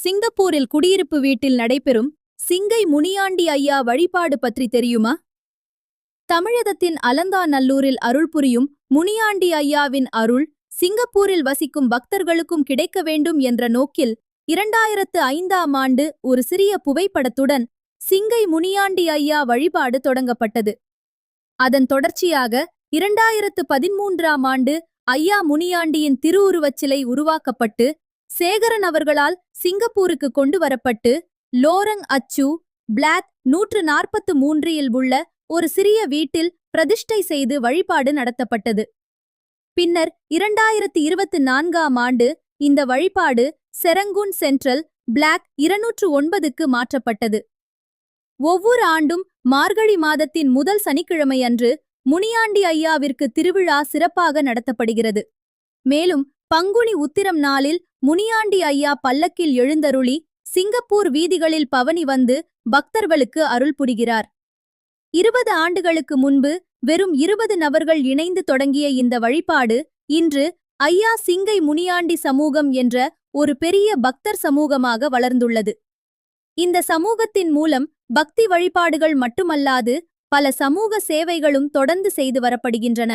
சிங்கப்பூரில் குடியிருப்பு வீட்டில் நடைபெறும் சிங்கை முனியாண்டி ஐயா வழிபாடு பற்றி தெரியுமா? தமிழகத்தின் அலங்காநல்லூரில் அருள் புரியும் முனியாண்டி ஐயாவின் அருள் சிங்கப்பூரில் வசிக்கும் பக்தர்களுக்கும் கிடைக்க வேண்டும் என்ற நோக்கில் 2005ஆம் ஆண்டு ஒரு சிறிய புகைப்படத்துடன் சிங்கை முனியாண்டி ஐயா வழிபாடு தொடங்கப்பட்டது. அதன் தொடர்ச்சியாக 2013ஆம் ஆண்டு ஐயா முனியாண்டியின் திருவுருவச் சிலை உருவாக்கப்பட்டு சேகரன் அவர்களால் சிங்கப்பூருக்கு கொண்டு வரப்பட்டு லோரங் அச்சு பிளாக் 143இல் உள்ள ஒரு சிறிய வீட்டில் பிரதிஷ்டை செய்து வழிபாடு நடத்தப்பட்டது. பின்னர் 2024ஆம் ஆண்டு இந்த வழிபாடு செரங்குன் சென்ட்ரல் பிளாக் 209க்கு மாற்றப்பட்டது. ஒவ்வொரு ஆண்டும் மார்கழி மாதத்தின் முதல் சனிக்கிழமை அன்று முனியாண்டி ஐயாவிற்கு திருவிழா சிறப்பாக நடத்தப்படுகிறது. மேலும் பங்குனி உத்திரம் நாளில் முனியாண்டி ஐயா பல்லக்கில் எழுந்தருளி சிங்கப்பூர் வீதிகளில் பவனி வந்து பக்தர்களுக்கு அருள் புரிகிறார். 20 ஆண்டுகளுக்கு முன்பு வெறும் 20 நபர்கள் இணைந்து தொடங்கிய இந்த வழிபாடு இன்று ஐயா சிங்கை முனியாண்டி சமூகம் என்ற ஒரு பெரிய பக்தர் சமூகமாக வளர்ந்துள்ளது. இந்த சமூகத்தின் மூலம் பக்தி வழிபாடுகள் மட்டுமல்லாது பல சமூக சேவைகளும் தொடர்ந்து செய்து வரப்படுகின்றன.